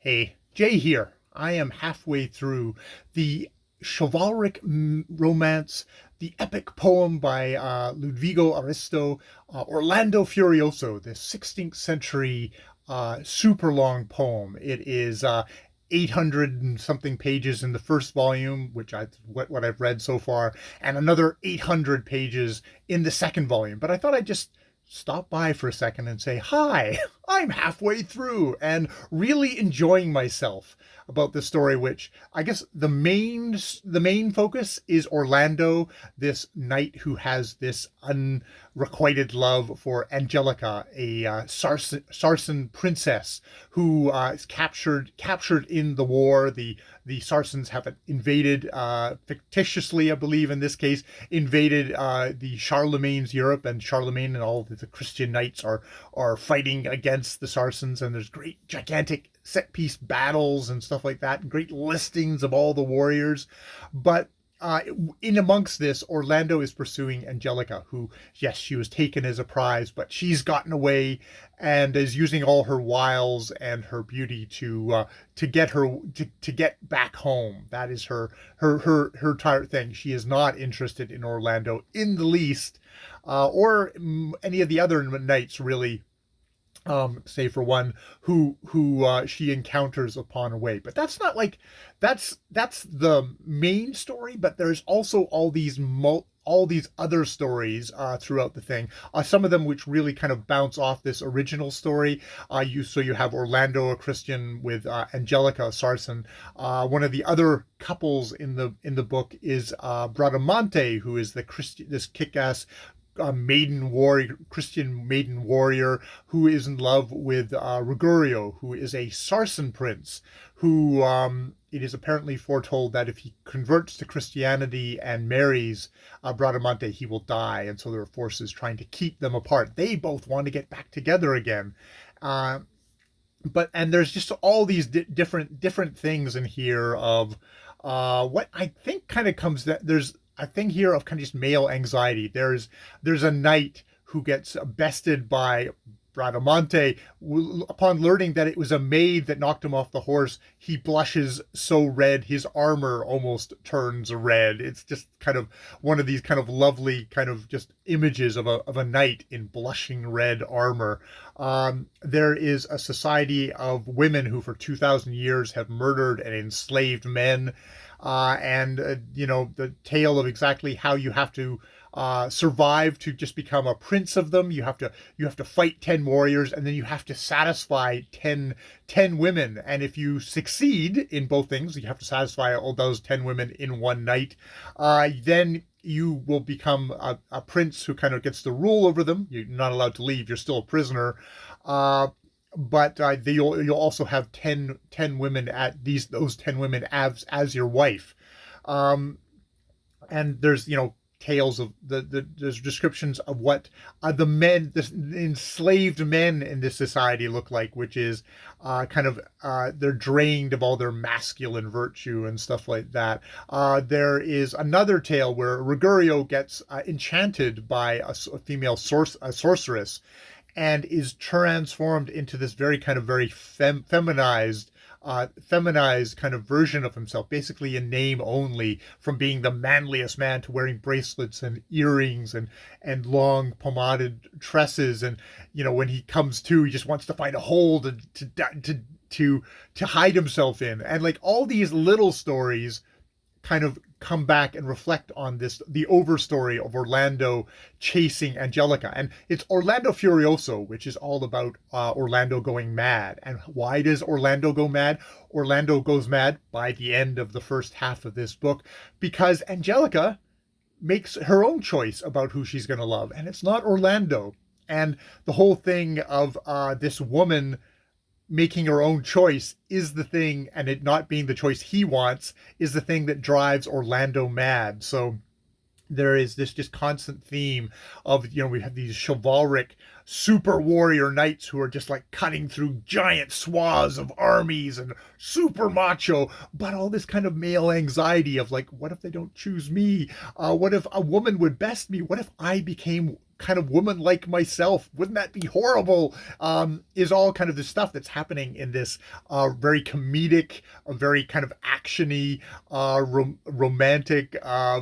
Hey, Jay here. I am halfway through the chivalric romance, the epic poem by Ludvigo Aristo, Orlando Furioso, the 16th century super long poem. It is 800 and something pages in the first volume, which what I've read so far, and another 800 pages in the second volume. But I thought I'd just stop by for a second and say, hi, I'm halfway through and really enjoying myself about the story, which I guess the main focus is Orlando, this knight who has this unrequited love for Angelica, a Saracen princess who is captured in the war. The Saracens have invaded, fictitiously, I believe in this case, invaded the Charlemagne's Europe, and Charlemagne and all the Christian knights are fighting against the Saracens, and there's great gigantic set piece battles and stuff like that, and great listings of all the warriors. But in amongst this, Orlando is pursuing Angelica, who, yes, she was taken as a prize, but she's gotten away and is using all her wiles and her beauty to get to get back home. That is her entire thing. She is not interested in Orlando in the least, or any of the other knights really, say for one who she encounters upon her way. But that's not like that's the main story. But there's also all these other stories throughout the thing. Some of them which really kind of bounce off this original story. You have Orlando, a Christian, with Angelica, a Saracen. One of the other couples in the book is Bradamante, who is this kick-ass Christian maiden warrior who is in love with Ruggiero, who is a Saracen prince, who it is apparently foretold that if he converts to Christianity and marries Bradamante, he will die, and so there are forces trying to keep them apart. They both want to get back together again. And there's just all these different things in here of what I think kind of comes that there's a thing here of kind of just male anxiety. There's a knight who gets bested by Bradamante. Upon learning that it was a maid that knocked him off the horse, he blushes so red his armor almost turns red. It's just kind of one of these kind of lovely kind of just images of a knight in blushing red armor. There is a society of women who for 2,000 years have murdered and enslaved men. The tale of exactly how you have to survive to just become a prince of them. You have to fight 10 warriors, and then you have to satisfy 10 women. And if you succeed in both things, you have to satisfy all those 10 women in one night. Then you will become a prince who kind of gets to rule over them. You're not allowed to leave. You're still a prisoner. But you'll also have 10 women those 10 women as your wife. And there's tales of there's descriptions of what the enslaved men in this society look like, which is they're drained of all their masculine virtue and stuff like that. There is another tale where Ruggiero gets enchanted by a female sorceress, and is transformed into this very feminized kind of version of himself, basically in name only, from being the manliest man to wearing bracelets and earrings and long pomaded tresses. And when he comes to, he just wants to find a hole to hide himself in. And like all these little stories kind of come back and reflect on the overstory of Orlando chasing Angelica. And it's Orlando Furioso, which is all about Orlando going mad. And why does Orlando go mad? Orlando goes mad by the end of the first half of this book because Angelica makes her own choice about who she's going to love, and it's not Orlando. And the whole thing of this woman making her own choice is the thing, and it not being the choice he wants is the thing that drives Orlando mad. So there is this just constant theme of, we have these chivalric super warrior knights who are just like cutting through giant swaths of armies and super macho, but all this kind of male anxiety of like, what if they don't choose me? What if a woman would best me? What if I became kind of woman like myself. Wouldn't that be horrible? Is all kind of the stuff that's happening in this very comedic, very kind of actiony, romantic,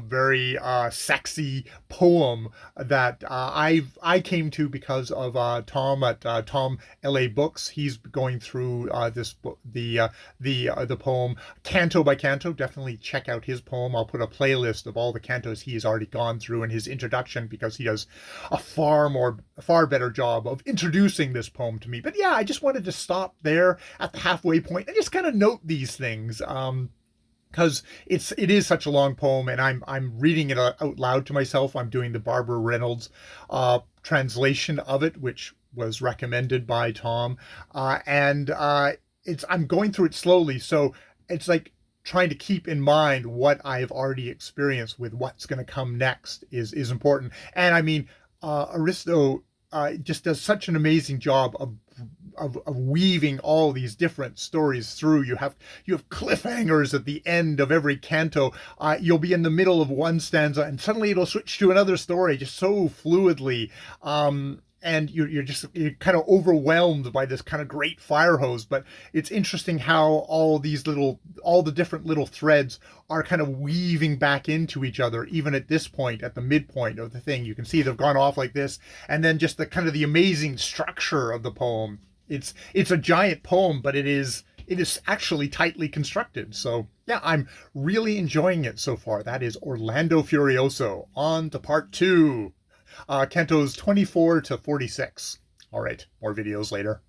very sexy poem that I came to because of Tom at Tom LA Books. He's going through this book, the poem canto by canto. Definitely check out his poem. I'll put a playlist of all the cantos he's already gone through in his introduction, because he does a far better job of introducing this poem to me. But yeah, I just wanted to stop there at the halfway point and just kind of note these things. Because it is such a long poem, and I'm reading it out loud to myself. I'm doing the Barbara Reynolds translation of it, which was recommended by Tom, and it's I'm going through it slowly, so it's like trying to keep in mind what I have already experienced with what's going to come next is important. And I mean, Aristo just does such an amazing job of weaving all these different stories through. You have cliffhangers at the end of every canto. You'll be in the middle of one stanza and suddenly it'll switch to another story just so fluidly. And you're kind of overwhelmed by this kind of great fire hose. But it's interesting how all the different little threads are kind of weaving back into each other, even at this point, at the midpoint of the thing. You can see they've gone off like this, and then just the kind of the amazing structure of the poem. It's a giant poem, but it is actually tightly constructed. So yeah, I'm really enjoying it so far. That is Orlando Furioso. On to part 2. Cantos 24 to 46. All right, more videos later.